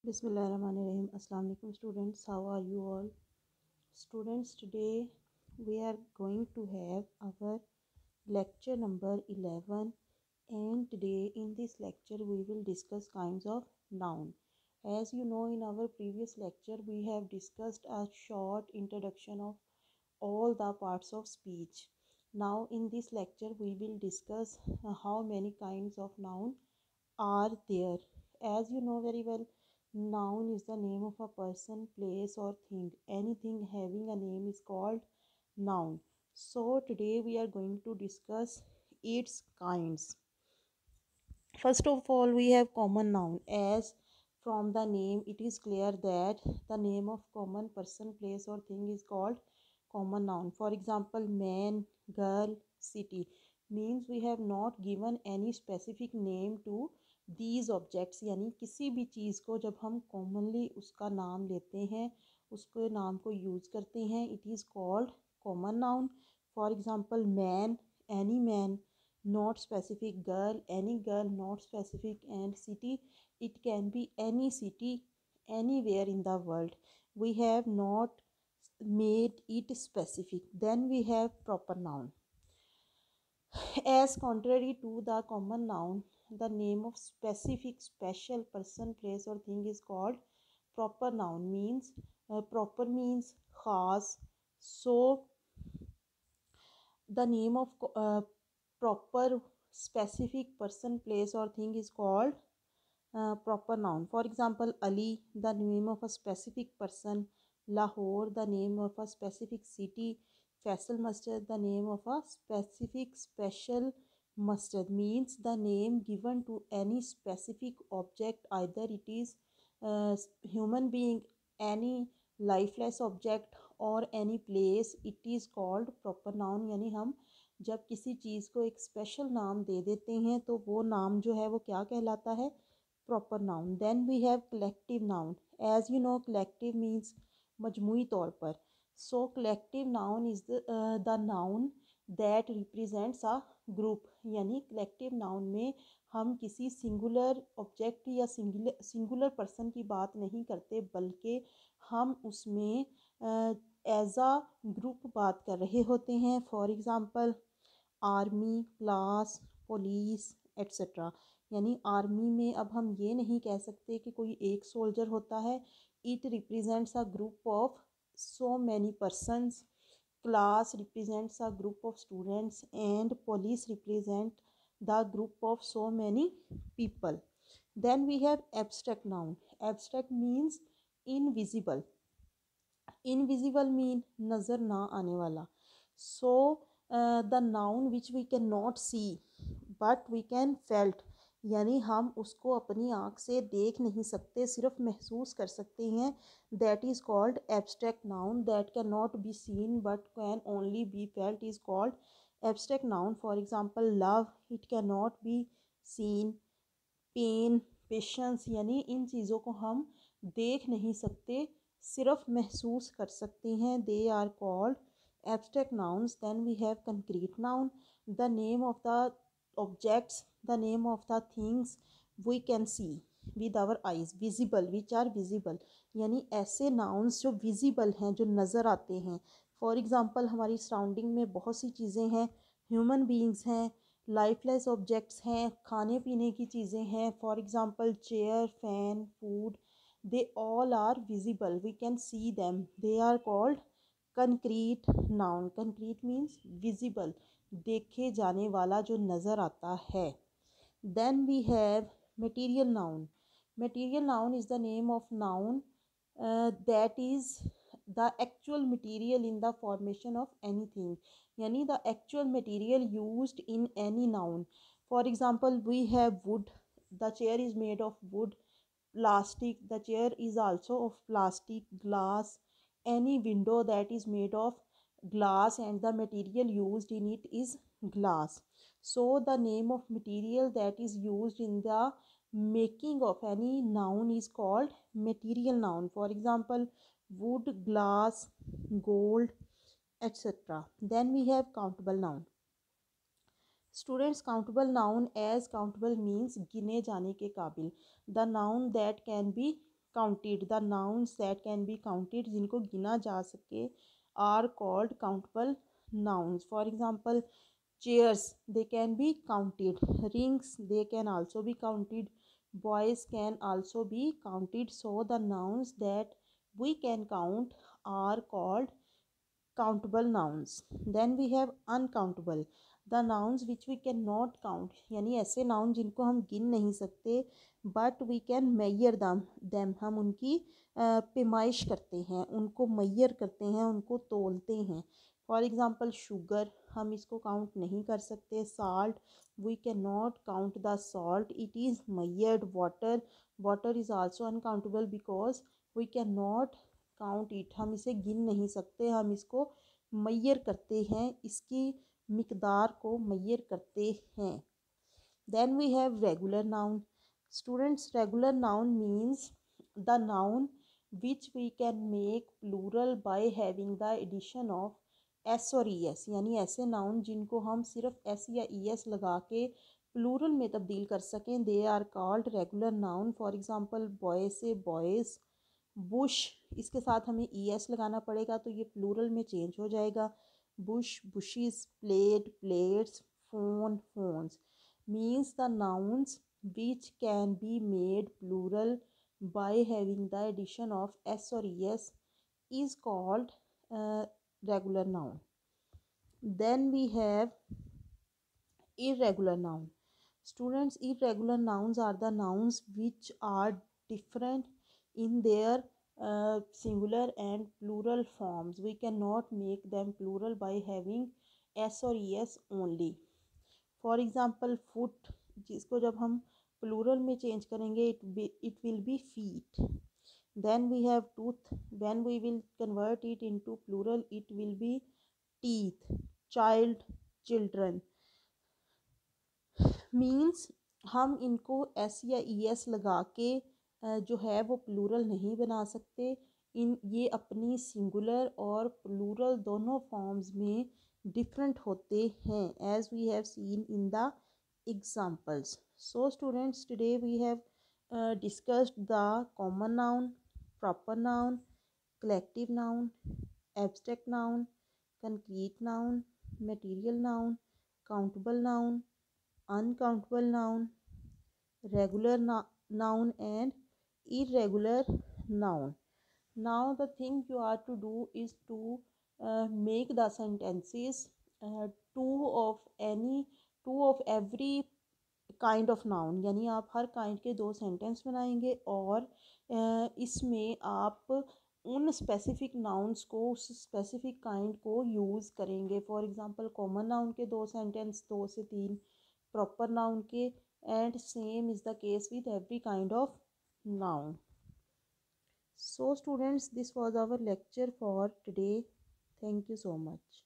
Bismillahirrahmanirrahim. Assalamu alaikum students. How are you all? Students, today we are going to have our lecture number 11, and today in this lecture we will discuss kinds of noun. As you know, in our previous lecture we have discussed a short introduction of all the parts of speech. Now in this lecture we will discuss how many kinds of noun are there. As you know very well, noun is the name of a person, place, or thing. Anything having a name is called noun. So, today we are going to discuss its kinds. First of all, we have common noun. As from the name, it is clear that the name of common person, place, or thing is called common noun. For example, man, girl, city means we have not given any specific name to these objects. यानी किसी भी चीज़ को जब हम commonly उसका नाम लेते हैं, उसके नाम को यूज़ करते हैं, it is called common noun. For example, man, any man, not specific, girl, any girl, not specific, and city, it can be any city anywhere in the world. We have not made it specific. Then we have proper noun. As contrary to the common noun, the name of specific, special person, place, or thing is called proper noun. Means proper means khas. So the name of proper specific person, place, or thing is called proper noun. For example, Ali, the name of a specific person. Lahore, the name of a specific city. Faisal Masjid, the name of a specific special masjid. Means the name given to any specific object, either it is human being, any lifeless object, और any place, it is called proper noun. यानी हम जब किसी चीज़ को एक special नाम दे देते हैं तो वो नाम जो है वो क्या कहलाता है, proper noun. Then we have collective noun. As you know, collective means मजमूई तौर पर. So collective noun is the noun that represents a group. यानी collective noun में हम किसी सिंगुलर ऑब्जेक्ट या सिंगुलर पर्सन की बात नहीं करते, बल्कि हम उसमें एज अ ग्रुप बात कर रहे होते हैं. For example, army, class, police, etcetera. यानी आर्मी में अब हम ये नहीं कह सकते कि कोई एक सोल्जर होता है. It represents a group of so many persons. Class represents a group of students, and police represent the group of so many people. Then we have abstract noun. Abstract means invisible. Invisible mean nazar na aane wala. So the noun which we cannot see but we can felt, यानी हम उसको अपनी आँख से देख नहीं सकते, सिर्फ महसूस कर सकते हैं. That is called abstract noun. That can not be seen but can only be felt is called abstract noun. For example, love, it can not be seen. Pain, patience, यानी इन चीज़ों को हम देख नहीं सकते, सिर्फ महसूस कर सकते हैं. They are called abstract nouns. Then we have concrete noun. The name of the objects, the name of the things we can see with our eyes. visible, which are visible, यानी ऐसे nouns जो visible हैं, जो नज़र आते हैं. For example, हमारी surrounding में बहुत सी चीज़ें हैं. ह्यूमन बींग्स हैं, लाइफलेस ऑब्जेक्ट्स हैं, खाने पीने की चीज़ें हैं. For example, chair, fan, food, they all are visible, we can see them. They are called concrete noun. concrete means visible, देखे जाने वाला, जो नज़र आता है. Then we have material noun. Material noun is the name of noun that is the actual material in the formation of anything. यानी the actual material used in any noun. For example, we have wood. The chair is made of wood. Plastic. The chair is also of plastic. Glass. Any window that is made of glass and the material used in it is glass. So the name of material that is used in the making of any noun is called material noun. For example, wood, glass, gold, etc. Then we have countable noun. Students, countable noun, as countable means गिने जाने के काबिल. The noun that can be counted. The nouns that can be counted, जिनको गिना जा सके, are called countable nouns. For example, chairs, they can be counted. Rings, they can also be counted. Boys can also be counted. So the nouns that we can count are called countable nouns. Then we have uncountable, the nouns which we can not count, यानी ऐसे noun जिनको हम गिन नहीं सकते, but we can Maihar them, हम उनकी पैमाइश करते हैं, उनको मैयर करते हैं, उनको तोलते हैं. फॉर एग्ज़ाम्पल शुगर, हम इसको काउंट नहीं कर सकते. Salt, we can not count the salt, it is mired. Water, water is also uncountable because we can not count it, हम इसे गिन नहीं सकते, हम इसको मैयर करते हैं, इसकी मिकदार को मैयर करते हैं. Then we have regular noun. Students, regular noun means the noun which we can make plural by having the addition of S और ई एस, यानी ऐसे नाउन जिनको हम सिर्फ एस या ई एस लगा के प्लूरल में तब्दील कर सकें, they are called regular noun. For example boy से बॉयज़, बुश, इसके साथ हमें ई एस लगाना पड़ेगा तो ये प्लूरल में चेंज हो जाएगा. Bush, bushes, plate, plates, phone, phones. Means the nouns which can be made plural by having the addition of S और ई S is called regular noun. Then we have irregular noun. Students, irregular nouns are the nouns which are different in their singular and plural forms. We cannot make them plural by having s or es only. For example, foot, जिसको जब हम plural में change करेंगे, it will be feet. Then we have tooth. When we will convert it into plural, it will be teeth. Child, children. Means हम इनको S या E S लगा के जो है वो प्लूरल नहीं बना सकते. ये अपनी सिंगुलर और प्लूरल दोनों फॉर्म्स में डिफरेंट होते हैं, as we have seen in the examples. So students, today we have discussed the common noun, proper noun, collective noun, abstract noun, concrete noun, material noun, countable noun, uncountable noun, regular noun and irregular noun. Now the thing you are to do is to make the sentences two of every kind of noun, यानी आप हर kind के 2 sentence बनाएंगे और इसमें आप उन specific nouns को, उस स्पेसिफिक काइंड को यूज़ करेंगे. फॉर एग्जांपल कॉमन नाउन के 2 सेंटेंस, 2 से 3 proper noun के, and same is the case with every kind of noun. So students, this was our lecture for today. Thank you so much.